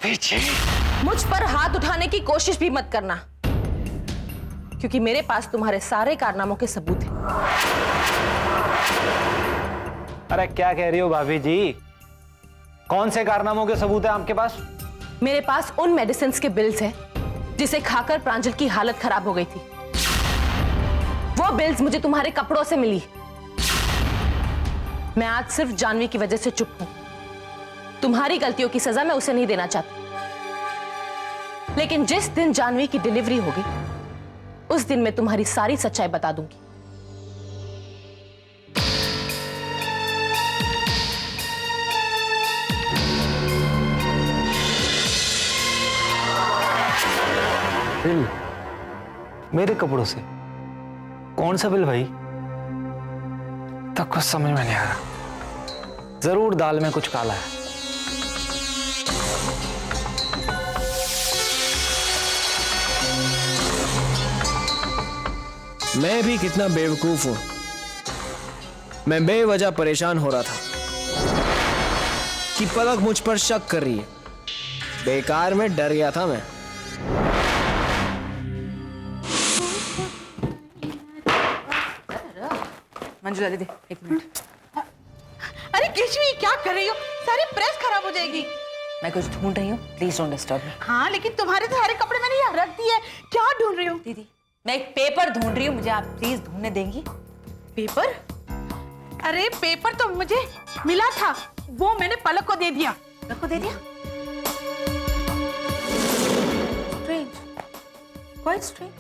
पीछे मुझ पर हाथ उठाने की कोशिश भी मत करना, क्योंकि मेरे पास तुम्हारे सारे कारनामों के सबूत हैं। अरे क्या कह रही हो भाभी जी? कौन से कारनामों के सबूत है आपके पास? मेरे पास उन मेडिसिन के बिल्स हैं जिसे खाकर प्रांजल की हालत खराब हो गई थी। वो बिल्स मुझे तुम्हारे कपड़ों से मिली। मैं आज सिर्फ जानवी की वजह से चुप हूं। तुम्हारी गलतियों की सजा मैं उसे नहीं देना चाहती, लेकिन जिस दिन जानवी की डिलीवरी होगी उस दिन मैं तुम्हारी सारी सच्चाई बता दूंगी। बिल? मेरे कपड़ों से? कौन सा बिल भाई? तब कुछ समझ में नहीं आ रहा। जरूर दाल में कुछ काला है। मैं भी कितना बेवकूफ हूं। मैं बेवजह परेशान हो रहा था कि पलक मुझ पर शक कर रही है। बेकार में डर गया था मैं। मंजुला दीदी, एक मिनट। अरे केशवी, क्या कर रही हो? सारी प्रेस खराब हो जाएगी। मैं कुछ ढूंढ रही हूँ, प्लीज डोंट डिस्टर्ब मी। हाँ, लेकिन तुम्हारे सारे कपड़े मैंने यहाँ रख दिए। क्या ढूंढ रही हो? दीदी, मैं एक पेपर ढूंढ रही हूँ, मुझे आप प्लीज ढूंढने देंगी? पेपर? अरे पेपर तो मुझे मिला था, वो मैंने पलक को दे दिया। पलक को दे दिया? Strange, quite strange.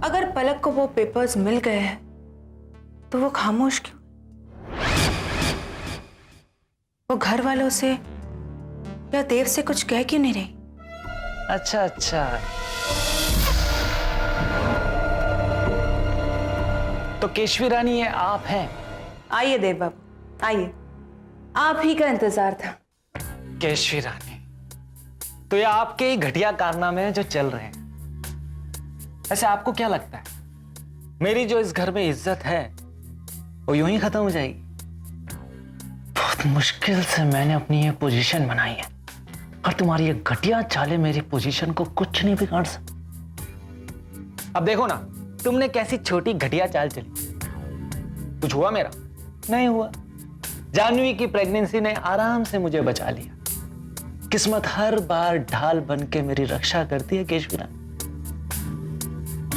अगर पलक को वो पेपर्स मिल गए हैं तो वो खामोश क्यों? वो घर वालों से या देव से कुछ कह क्यों नहीं रही? अच्छा अच्छा, तो केशवी रानी ये आप हैं? आइए देव बाबू, आइए। आप ही का इंतजार था। केशवी रानी, तो ये आपके ही घटिया कारनामे हैं जो चल रहे हैं। ऐसे आपको क्या लगता है मेरी जो इस घर में इज्जत है वो यूं ही खत्म हो जाएगी? बहुत मुश्किल से मैंने अपनी ये पोजीशन बनाई है और तुम्हारी ये घटिया चालें मेरी पोजीशन को कुछ नहीं बिगाड़ सकती। अब देखो ना, तुमने कैसी छोटी घटिया चाल चली। कुछ हुआ मेरा? नहीं हुआ। जानवी की प्रेगनेंसी ने आराम से मुझे बचा लिया। किस्मत हर बार ढाल बन के मेरी रक्षा करती है केशवी रानी,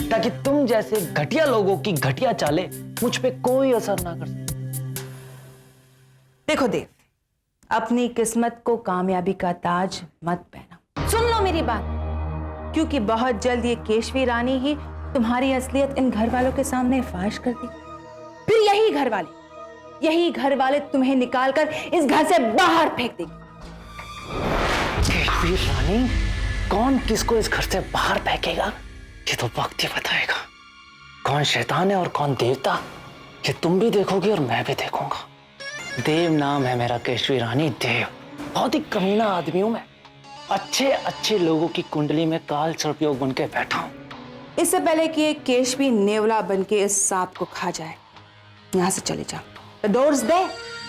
ताकि तुम जैसे घटिया लोगों की घटिया चालें मुझ पे कोई असर ना कर सके। देखो देव, अपनी किस्मत को कामयाबी का ताज मत पहना। सुन लो मेरी बात, क्योंकि बहुत जल्द ये केशवी रानी ही तुम्हारी असलियत इन घर वालों के सामने फाश कर दी। फिर यही घर वाले तुम्हें निकालकर इस घर से बाहर फेंक देंगे। केशवी रानी, कौन किसको इस घर से बाहर फेंकेगा ये तो वक्त ही बताएगा। कौन शैतान है और कौन देवता, ये तुम भी देखोगे और मैं भी देखूंगा। देव नाम है मेरा केशवी रानी, देव। बहुत ही कमीना आदमी हूं मैं। अच्छे लोगों की कुंडली में काल सर्पयोग बन के बैठा हूं। इससे पहले कि एक केशवी नेवला बन के इस सांप को खा जाए, यहां से चले जाओ। The doors there,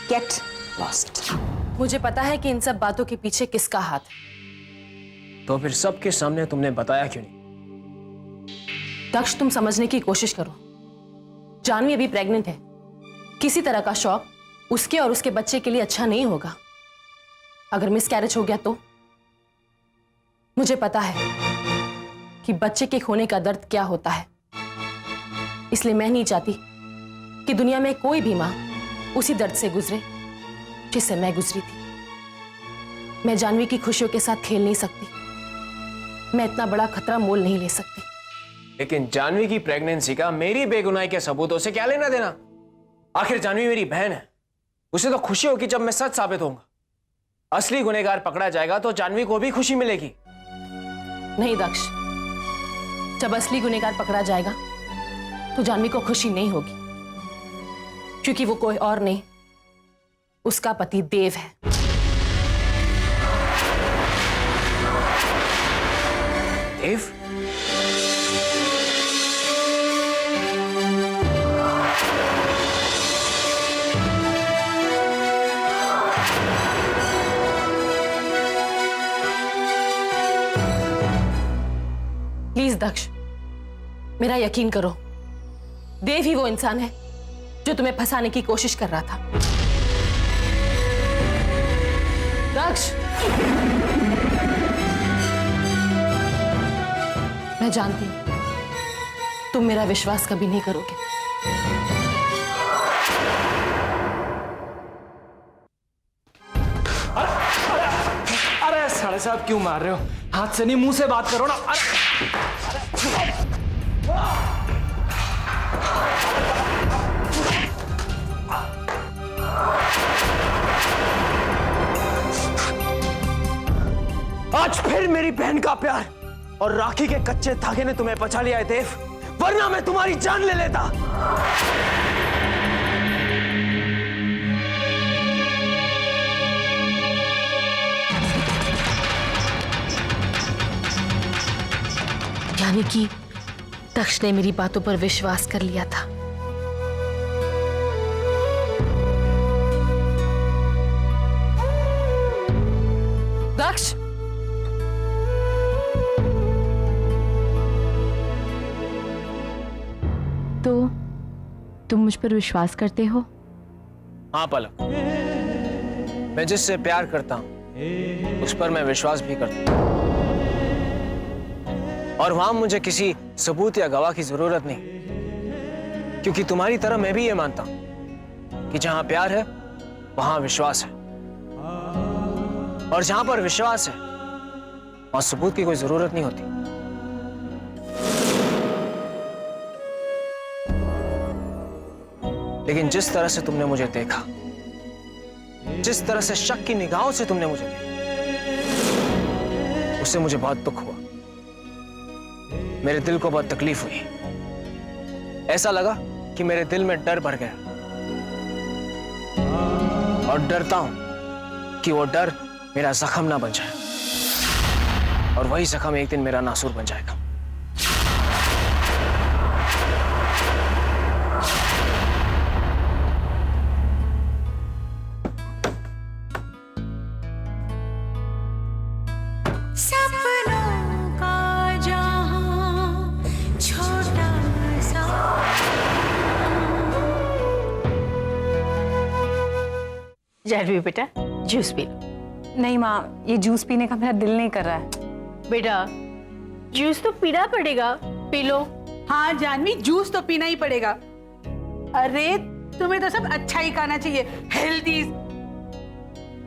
get lost. मुझे पता है कि इन सब बातों के पीछे किसका हाथ है। तो फिर सबके सामने तुमने बताया क्यों नहीं? दक्ष, तुम समझने की कोशिश करो। जानवी अभी प्रेग्नेंट है। किसी तरह का शौक उसके और उसके बच्चे के लिए अच्छा नहीं होगा। अगर मिसकैरेज हो गया तो? मुझे पता है कि बच्चे के खोने का दर्द क्या होता है, इसलिए मैं नहीं चाहती कि दुनिया में कोई भी मां उसी दर्द से गुजरे जिससे मैं गुजरी थी। मैं जानवी की खुशियों के साथ खेल नहीं सकती। मैं इतना बड़ा खतरा मोल नहीं ले सकती। लेकिन जानवी की प्रेगनेंसी का मेरी बेगुनाही के सबूतों से क्या लेना देना? आखिर जानवी मेरी बहन है। उसे तो खुशी होगी जब मैं सच साबित होऊंगा। असली गुनहगार पकड़ा जाएगा तो जानवी को भी खुशी मिलेगी। नहीं दक्ष, जब असली गुनहगार पकड़ा जाएगा तो जानवी को खुशी नहीं होगी, क्योंकि वो कोई और नहीं, उसका पति देव है। देव? दक्ष, मेरा यकीन करो, देव ही वो इंसान है जो तुम्हें फंसाने की कोशिश कर रहा था। दक्ष, मैं जानती हूं तुम मेरा विश्वास कभी नहीं करोगे। अरे साले साहब क्यों मार रहे हो? हाथ से नहीं, मुंह से बात करो ना। आज फिर मेरी बहन का प्यार और राखी के कच्चे धागे ने तुम्हें बचा लिया है देव, वरना मैं तुम्हारी जान ले लेता। यानी कि दक्ष ने मेरी बातों पर विश्वास कर लिया था। दक्ष, तो तुम मुझ पर विश्वास करते हो? हाँ पलक, मैं जिससे प्यार करता हूं उस पर मैं विश्वास भी करता हूं, और वहां मुझे किसी सबूत या गवाह की जरूरत नहीं, क्योंकि तुम्हारी तरह मैं भी ये मानता हूं कि जहां प्यार है वहां विश्वास है, और जहां पर विश्वास है वहां सबूत की कोई जरूरत नहीं होती। लेकिन जिस तरह से तुमने मुझे देखा, जिस तरह से शक की निगाहों से तुमने मुझे देखा, उससे मुझे बहुत दुख हुआ, मेरे दिल को बहुत तकलीफ हुई। ऐसा लगा कि मेरे दिल में डर भर गया, और डरता हूं कि वो डर मेरा जख्म ना बन जाए, और वही जख्म एक दिन मेरा नासूर बन जाएगा। जानवी बेटा, जूस पी लो। नहीं माँ, ये जूस पीने का मेरा दिल नहीं कर रहा है। बेटा, जूस तो पीना पड़ेगा, पी लो। हाँ जानवी, जूस तो पीना ही पड़ेगा। अरे तुम्हें तो सब अच्छा ही खाना चाहिए, हेल्दी,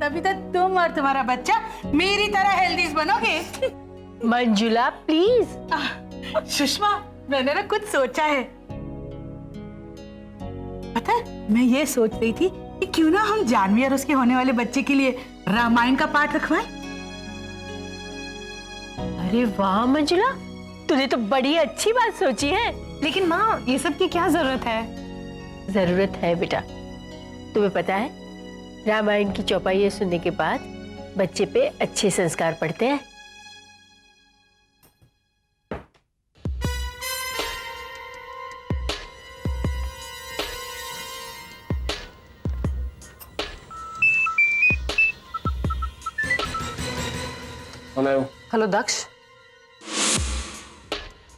तभी तो तुम और तुम्हारा बच्चा मेरी तरह हेल्दी बनोगे। मंजुला प्लीज। सुषमा, मैंने ना कुछ सोचा है। पता है, मैं ये सोच रही थी कि क्यों ना हम जानवी और उसके होने वाले बच्चे के लिए रामायण का पाठ रखवाएं। अरे वाह मंजुला, तूने तो बड़ी अच्छी बात सोची है। लेकिन माँ, ये सब की क्या जरूरत है? जरूरत है बेटा। तुम्हें पता है, रामायण की चौपाइयां सुनने के बाद बच्चे पे अच्छे संस्कार पड़ते हैं। हेलो दक्ष।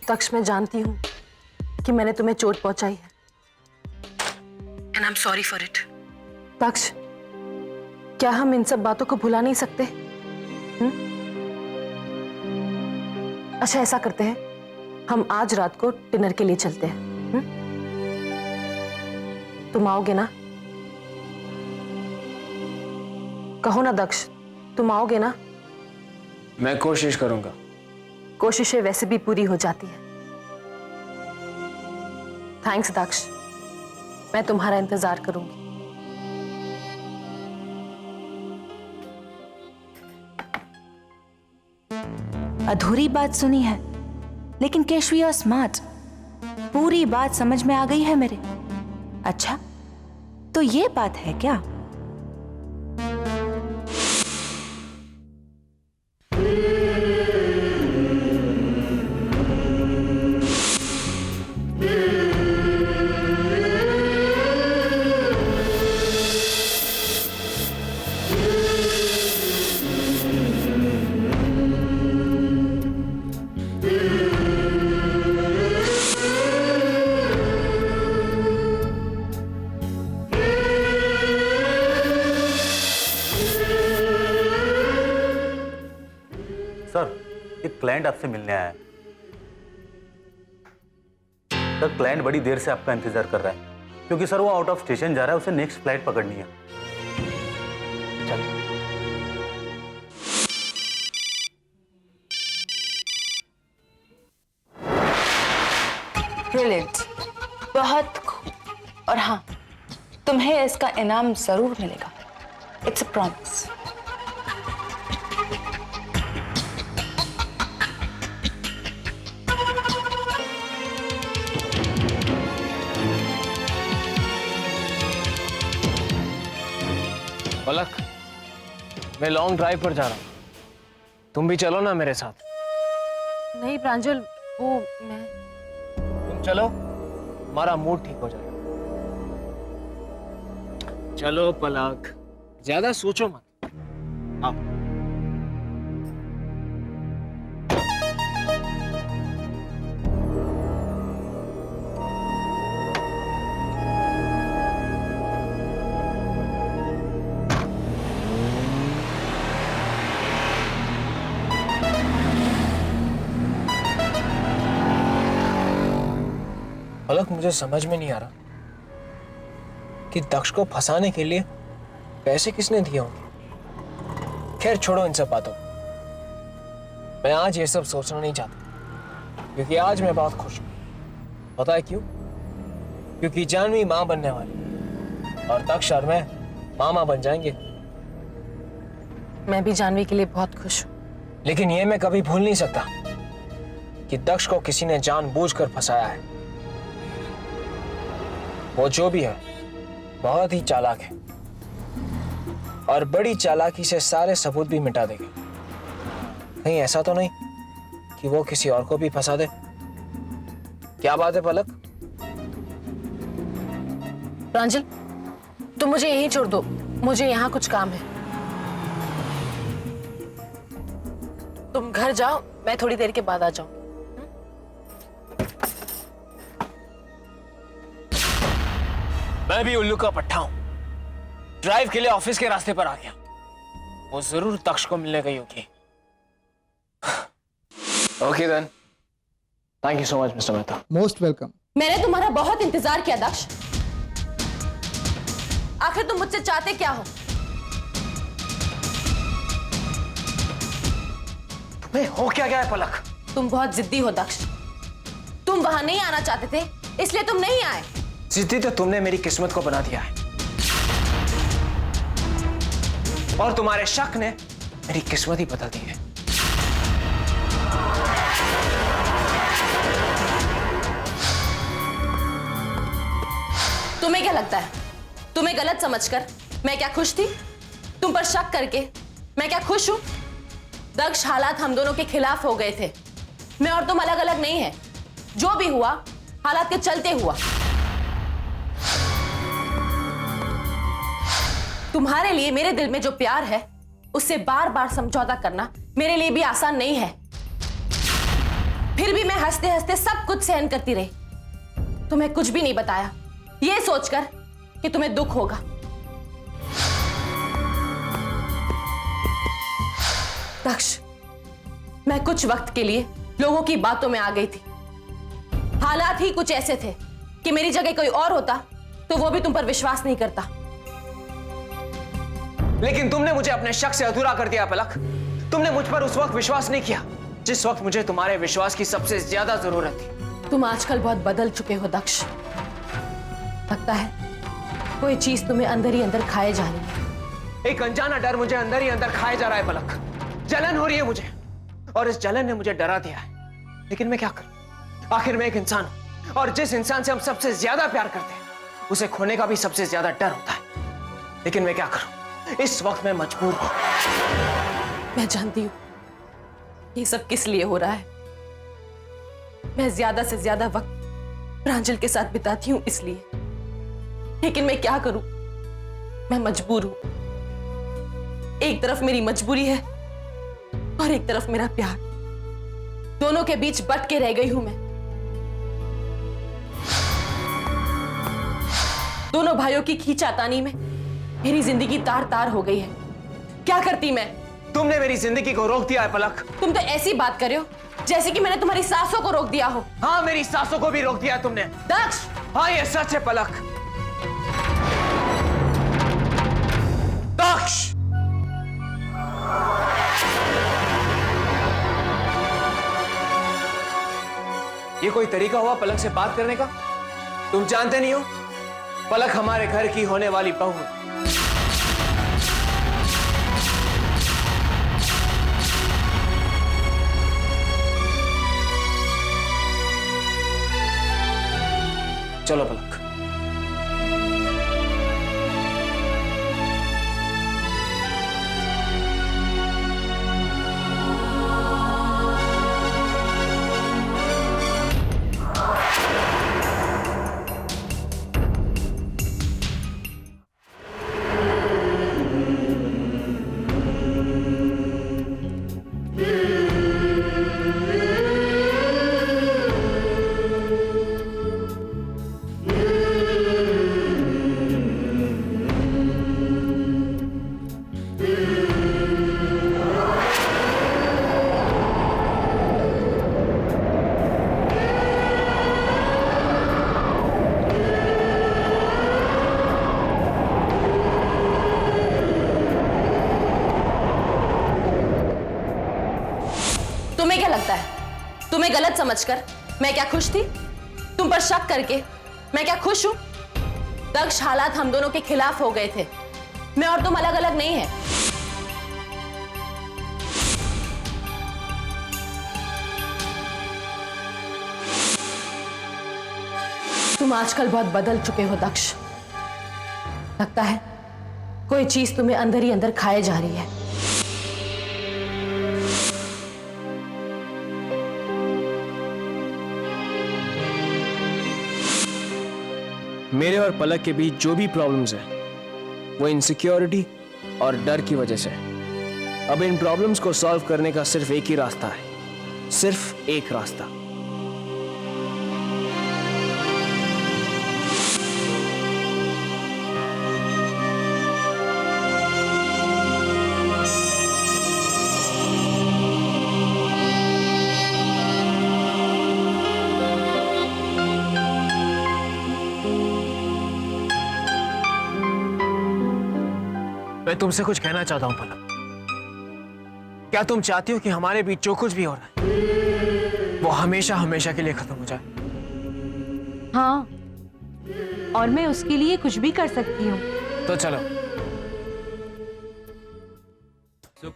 दक्ष, मैं जानती हूं कि मैंने तुम्हें चोट पहुंचाई है, and I am sorry for it. Daksh, क्या हम इन सब बातों को भुला नहीं सकते? अच्छा, ऐसा करते हैं, हम आज रात को डिनर के लिए चलते हैं। तुम आओगे ना? कहो ना दक्ष, तुम आओगे ना? मैं कोशिश करूंगा। कोशिशें वैसे भी पूरी हो जाती है। थैंक्स दक्ष, मैं तुम्हारा इंतजार करूंगी। अधूरी बात सुनी है, लेकिन केशवी और स्मार्ट, पूरी बात समझ में आ गई है मेरे। अच्छा, तो ये बात है क्या? सर, एक क्लाइंट आपसे मिलने आया है। सर, क्लाइंट बड़ी देर से आपका इंतजार कर रहा है क्योंकि सर वो आउट ऑफ स्टेशन जा रहा है, उसे नेक्स्ट फ्लाइट पकड़नी है। चलिए। ब्रिलियंट, बहुत खूब। और हाँ, तुम्हें इसका इनाम जरूर मिलेगा। It's a promise. पलक, मैं लॉन्ग ड्राइव पर जा रहा हूँ, तुम भी चलो ना मेरे साथ। नहीं प्रांजल, वो मैं तुम चलो, हमारा मूड ठीक हो जाएगा। चलो पलक, ज्यादा सोचो मत। आओ। पलक, मुझे समझ में नहीं आ रहा कि दक्ष को फंसाने के लिए पैसे किसने दिए होंगे। खैर छोड़ो इन सब बातों, मैं आज ये सब सोचना नहीं चाहता क्योंकि आज मैं बहुत खुश हूं। पता है क्यों? क्योंकि जानवी मां बनने वाली और दक्ष और मैं मामा बन जाएंगे। मैं भी जानवी के लिए बहुत खुश हूँ। लेकिन ये मैं कभी भूल नहीं सकता कि दक्ष को किसी ने जानबूझकर फंसाया है। वो जो भी है बहुत ही चालाक है और बड़ी चालाकी से सारे सबूत भी मिटा देगा। कहीं ऐसा तो नहीं कि वो किसी और को भी फंसा दे? क्या बात है पलक? प्रांजल, तुम मुझे यहीं छोड़ दो, मुझे यहाँ कुछ काम है। तुम घर जाओ, मैं थोड़ी देर के बाद आ जाऊँ। मैं भी उल्लू का पट्टा हूं, ड्राइव के लिए ऑफिस के रास्ते पर आ गया। वो जरूर दक्ष को मिलने गई होगी। Okay then, thank you so much mister Mehta. Most welcome. मैंने तुम्हारा बहुत इंतजार किया दक्ष। आखिर तुम मुझसे चाहते क्या हो? तुम्हें हो क्या गया है पलक? तुम बहुत जिद्दी हो दक्ष। तुम वहां नहीं आना चाहते थे, इसलिए तुम नहीं आए। जिद्दी तो तुमने मेरी किस्मत को बना दिया है और तुम्हारे शक ने मेरी किस्मत ही बदल दी है। तुम्हें क्या लगता है, तुम्हें गलत समझकर मैं क्या खुश थी? तुम पर शक करके मैं क्या खुश हूं? दक्ष, हालात हम दोनों के खिलाफ हो गए थे। मैं और तुम अलग अलग नहीं है। जो भी हुआ हालात के चलते हुआ। तुम्हारे लिए मेरे दिल में जो प्यार है उससे बार बार समझौता करना मेरे लिए भी आसान नहीं है। फिर भी मैं हंसते हंसते सब कुछ सहन करती रही। तुम्हें कुछ भी नहीं बताया, यह सोचकर कि तुम्हें दुख होगा। दक्ष, मैं कुछ वक्त के लिए लोगों की बातों में आ गई थी। हालात ही कुछ ऐसे थे कि मेरी जगह कोई और होता तो वो भी तुम पर विश्वास नहीं करता। लेकिन तुमने मुझे अपने शक से अधूरा कर दिया पलक। तुमने मुझ पर उस वक्त विश्वास नहीं किया जिस वक्त मुझे तुम्हारे विश्वास की सबसे ज्यादा जरूरत थी। तुम आजकल बहुत बदल चुके हो दक्ष। लगता है कोई चीज तुम्हें अंदर ही अंदर खाए जा रही है। एक अनजाना डर मुझे अंदर ही अंदर खाए जा रहा है पलक। जलन हो रही है मुझे और इस जलन ने मुझे डरा दिया है। लेकिन मैं क्या करूं? आखिर मैं एक इंसान हूं और जिस इंसान से हम सबसे ज्यादा प्यार करते हैं उसे खोने का भी सबसे ज्यादा डर होता है। लेकिन मैं क्या करूं? इस वक्त मैं मजबूर हूं। मैं जानती हूं ये सब किस लिए हो रहा है। मैं ज्यादा से ज्यादा वक्त प्रांजल के साथ बिताती हूं इसलिए। लेकिन मैं क्या करूं? मैं मजबूर हूं। एक तरफ मेरी मजबूरी है और एक तरफ मेरा प्यार। दोनों के बीच बट के रह गई हूं मैं। दोनों भाइयों की खींचातानी में मेरी जिंदगी तार तार हो गई है। क्या करती मैं? तुमने मेरी जिंदगी को रोक दिया है पलक। तुम तो ऐसी बात कर रहे हो जैसे कि मैंने तुम्हारी सासों को रोक दिया हो। हाँ, मेरी सासों को भी रोक दिया है तुमने। दक्ष, हाँ, ये सच है पलक। दक्ष! ये कोई तरीका हुआ पलक से बात करने का? तुम जानते नहीं हो, पलक हमारे घर की होने वाली बहू है। चलो पलक। तुम्हें क्या लगता है, तुम्हें गलत समझकर मैं क्या खुश थी? तुम पर शक करके मैं क्या खुश हूं? दक्ष, हालात हम दोनों के खिलाफ हो गए थे। मैं और तुम अलग अलग नहीं है। तुम आजकल बहुत बदल चुके हो दक्ष। लगता है कोई चीज तुम्हें अंदर ही अंदर खाए जा रही है। मेरे और पलक के बीच जो भी प्रॉब्लम्स है वो इनसिक्योरिटी और डर की वजह से है। अब इन प्रॉब्लम्स को सॉल्व करने का सिर्फ एक ही रास्ता है, सिर्फ एक रास्ता। मैं तुमसे कुछ कहना चाहता हूं पलक। क्या तुम चाहती हो कि हमारे बीच जो कुछ भी हो रहा है वो हमेशा हमेशा के लिए खत्म हो जाए? हाँ, और मैं उसके लिए कुछ भी कर सकती हूँ। तो चलो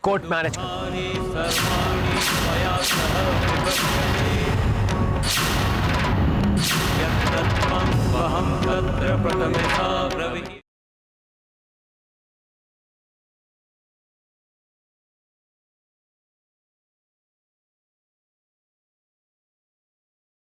कोर्ट मैरिज करो।